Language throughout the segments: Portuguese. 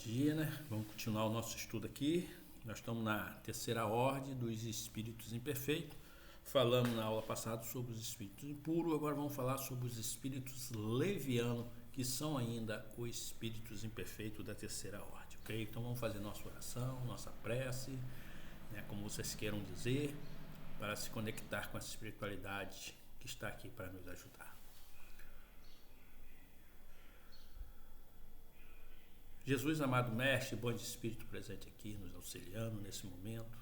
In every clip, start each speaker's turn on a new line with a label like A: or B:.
A: dia, né? Vamos continuar o nosso estudo aqui. Nós estamos na terceira ordem dos espíritos imperfeitos. Falamos na aula passada sobre os espíritos impuros, agora vamos falar sobre os espíritos levianos, que são ainda os espíritos imperfeitos da terceira ordem, ok? Então vamos fazer nossa oração, nossa prece, né, como vocês queiram dizer, para se conectar com essa espiritualidade que está aqui para nos ajudar. Jesus, amado Mestre, bom de espírito presente aqui, nos auxiliando nesse momento.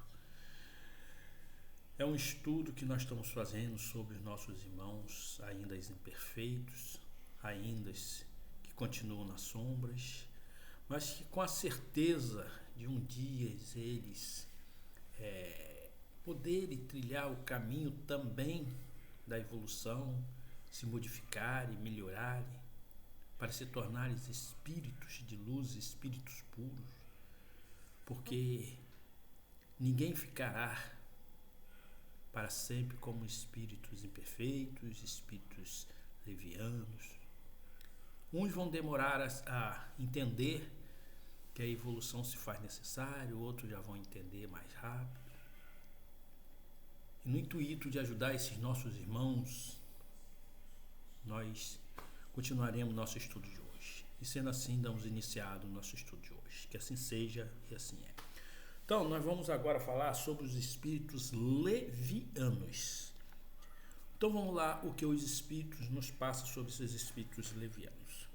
A: É um estudo que nós estamos fazendo sobre os nossos irmãos ainda imperfeitos, ainda que continuam nas sombras, mas que com a certeza de um dia eles poderem trilhar o caminho também da evolução, se modificarem, melhorarem, para se tornarem espíritos de luz, espíritos puros, porque ninguém ficará para sempre como espíritos imperfeitos, espíritos levianos. Uns vão demorar a entender que a evolução se faz necessária, outros já vão entender mais rápido. E no intuito de ajudar esses nossos irmãos, nós continuaremos nosso estudo de hoje. E sendo assim, damos iniciado o nosso estudo de hoje. Que assim seja e assim é. Então, nós vamos agora falar sobre os espíritos levianos. Então, vamos lá o que os espíritos nos passam sobre esses espíritos levianos.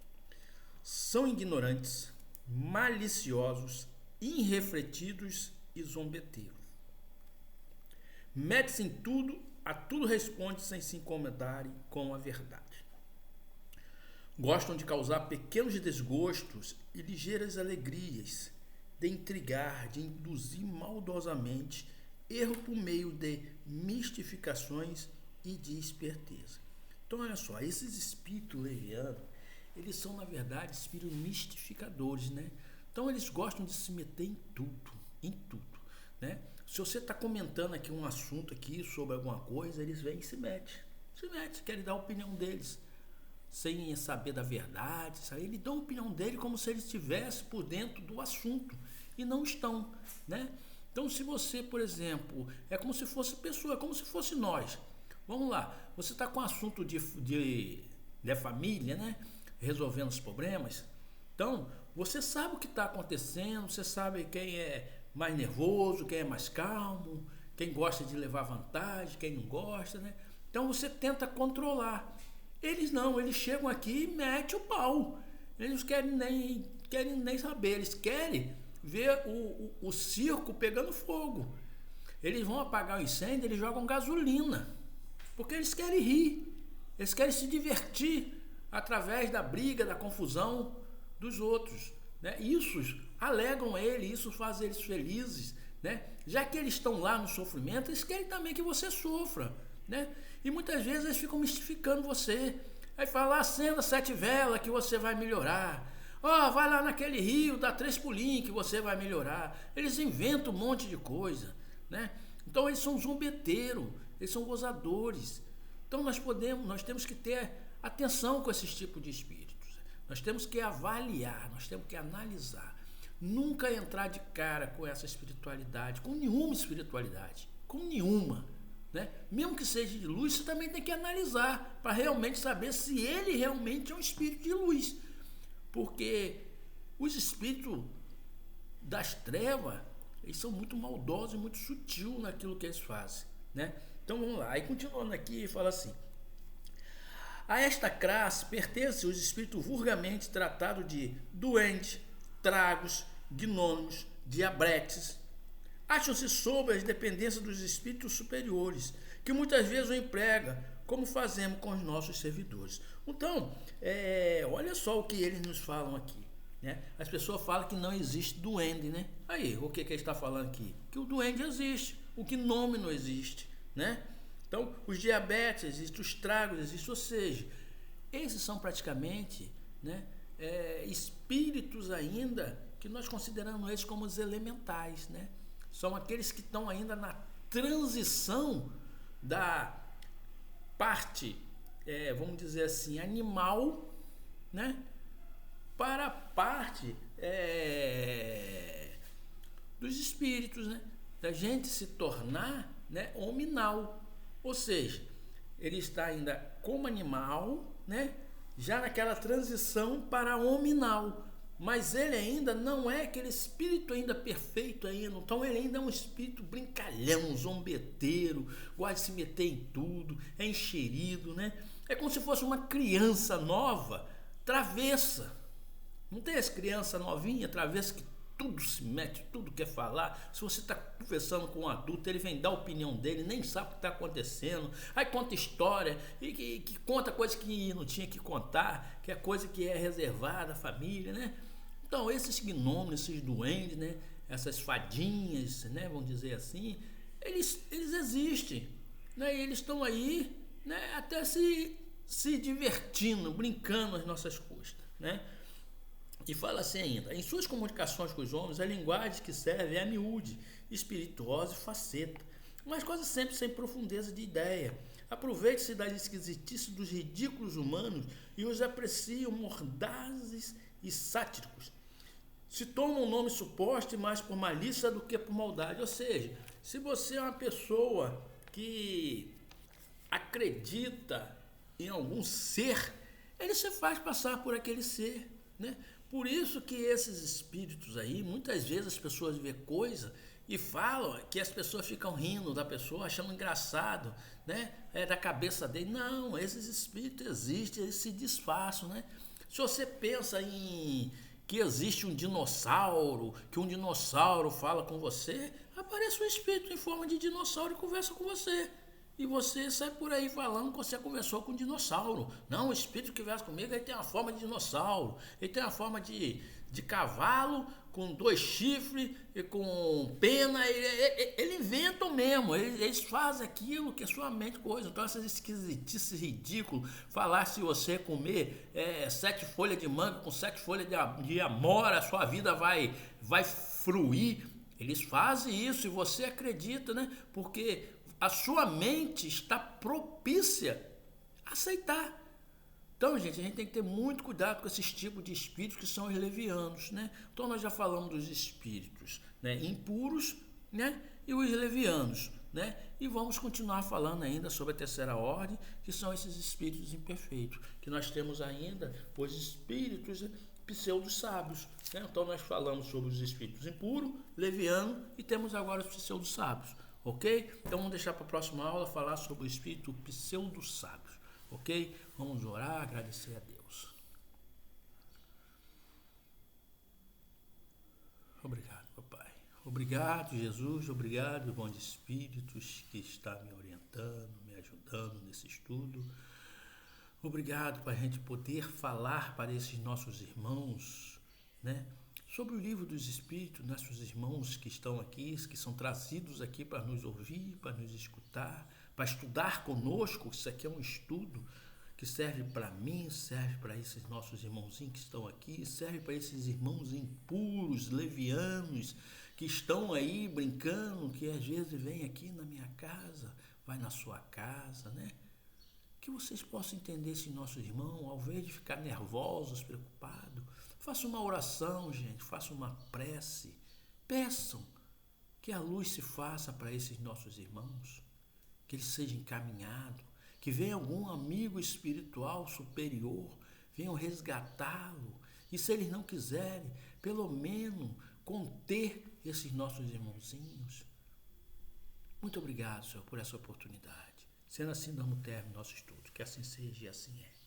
A: São ignorantes, maliciosos, irrefletidos e zombeteiros. Metem-se em tudo, a tudo respondem sem se incomodarem com a verdade. Gostam de causar pequenos desgostos e ligeiras alegrias, de intrigar, de induzir maldosamente erro por meio de mistificações e de esperteza. Então, olha só, esses espíritos levianos, eles são, na verdade, espíritos mistificadores, né? Então, eles gostam de se meter em tudo, né? Se você está comentando aqui um assunto aqui sobre alguma coisa, eles vêm e se metem, querem dar a opinião deles, sem saber da verdade, sabe? Ele dá a opinião dele como se ele estivesse por dentro do assunto, e não estão, né? Então, se você, por exemplo, é como se fosse pessoa, é como se fosse nós. Vamos lá, você está com assunto de família, né? Resolvendo os problemas. Então, você sabe o que está acontecendo, você sabe quem é mais nervoso, quem é mais calmo, quem gosta de levar vantagem, quem não gosta, né? Então, você tenta controlar. Eles não, eles chegam aqui e metem o pau. Eles não querem nem saber, eles querem ver o circo pegando fogo. Eles vão apagar o incêndio, eles jogam gasolina, porque eles querem rir, eles querem se divertir através da briga, da confusão dos outros, né? Isso alegram eles, isso faz eles felizes, né? Já que eles estão lá no sofrimento, eles querem também que você sofra, né? E muitas vezes eles ficam mistificando você. Aí fala, acenda 7 velas que você vai melhorar. Vai lá naquele rio, dá 3 pulinhos que você vai melhorar. Eles inventam um monte de coisa, né? Então eles são zombeteiros, eles são gozadores. Então nós temos que ter atenção com esses tipos de espíritos. Nós temos que avaliar, nós temos que analisar. Nunca entrar de cara com essa espiritualidade, com nenhuma espiritualidade, com nenhuma. Né? Mesmo que seja de luz, você também tem que analisar para realmente saber se ele realmente é um espírito de luz, porque os espíritos das trevas, eles são muito maldosos e muito sutil naquilo que eles fazem, né? Então vamos lá, aí continuando aqui, fala assim: a esta classe pertencem os espíritos vulgarmente tratados de doentes, tragos, gnômos, diabretes. Acham-se sob as dependências dos espíritos superiores, que muitas vezes o empregam, como fazemos com os nossos servidores. Então, olha só o que eles nos falam aqui, né? As pessoas falam que não existe duende, né? Aí, o que ele está falando aqui? Que o duende existe, o gnome não existe, né? Então, os diabetes existem, os tragos existem, ou seja, esses são praticamente, né, espíritos ainda que nós consideramos eles como os elementais, né? São aqueles que estão ainda na transição da parte, vamos dizer assim, animal, né, para a parte dos espíritos, né? Da gente se tornar, né, hominal. Ou seja, ele está ainda como animal, né? Já naquela transição para hominal. Mas ele ainda não é aquele espírito ainda perfeito ainda. Então ele ainda é um espírito brincalhão, zombeteiro, gosta de se meter em tudo, é enxerido, né? É como se fosse uma criança nova, travessa. Não tem as crianças novinhas, travessa, que tudo se mete, tudo quer falar. Se você está conversando com um adulto, ele vem dar a opinião dele, nem sabe o que está acontecendo. Aí conta história, e que conta coisa que não tinha que contar, que é coisa que é reservada à família, né? Então, esses gnomos, esses duendes, né? Essas fadinhas, né? Vamos dizer assim, eles existem, né? E eles estão aí, né? Até se divertindo, brincando às nossas custas, né? E fala assim ainda: em suas comunicações com os homens, a linguagem que serve é a miúde, espirituosa e faceta, mas quase sempre sem profundeza de ideia. Aproveite-se das esquisitices dos ridículos humanos e os aprecie mordazes e sátíricos. Se toma um nome suposto mais por malícia do que por maldade. Ou seja, se você é uma pessoa que acredita em algum ser, ele se faz passar por aquele ser, né? Por isso que esses espíritos aí, muitas vezes as pessoas vê coisa e falam que as pessoas ficam rindo da pessoa, achando engraçado, né? É da cabeça dele. Não, esses espíritos existem, eles se disfarçam, né? Se você pensa em que existe um dinossauro, que um dinossauro fala com você, aparece um espírito em forma de dinossauro e conversa com você. E você sai por aí falando que você conversou com um dinossauro. Não, o espírito que conversa comigo, ele tem uma forma de dinossauro. Ele tem uma forma de cavalo, com 2 chifres e com pena. Ele inventa mesmo. Eles fazem aquilo que a sua mente coisa. Então essas esquisitices ridículas. Falar se você comer 7 folhas de manga com 7 folhas de amora, a sua vida vai fruir. Eles fazem isso e você acredita, né? Porque a sua mente está propícia a aceitar. Então, gente, a gente tem que ter muito cuidado com esses tipos de espíritos que são os levianos, né? Então, nós já falamos dos espíritos, né, impuros, né, e os levianos, né? E vamos continuar falando ainda sobre a terceira ordem, que são esses espíritos imperfeitos, que nós temos ainda os espíritos pseudo-sábios, né? Então, nós falamos sobre os espíritos impuros, leviano, e temos agora os pseudo-sábios. Ok? Então vamos deixar para a próxima aula falar sobre o espírito pseudo-sábio. Ok? Vamos orar, agradecer a Deus. Obrigado, papai. Obrigado, Jesus. Obrigado, irmão de espíritos que está me orientando, me ajudando nesse estudo. Obrigado para a gente poder falar para esses nossos irmãos, né? Sobre o livro dos Espíritos, nossos irmãos que estão aqui, que são trazidos aqui para nos ouvir, para nos escutar, para estudar conosco. Isso aqui é um estudo que serve para mim, serve para esses nossos irmãozinhos que estão aqui, serve para esses irmãos impuros, levianos, que estão aí brincando, que às vezes vem aqui na minha casa, vai na sua casa, né? Que vocês possam entender esse nosso irmão, ao invés de ficar nervosos, preocupados. Faça uma oração, gente, faça uma prece. Peçam que a luz se faça para esses nossos irmãos, que eles sejam encaminhados, que venha algum amigo espiritual superior, venham resgatá-lo. E se eles não quiserem, pelo menos conter esses nossos irmãozinhos. Muito obrigado, Senhor, por essa oportunidade. Sendo assim, damos término ao nosso estudo. Que assim seja e assim é.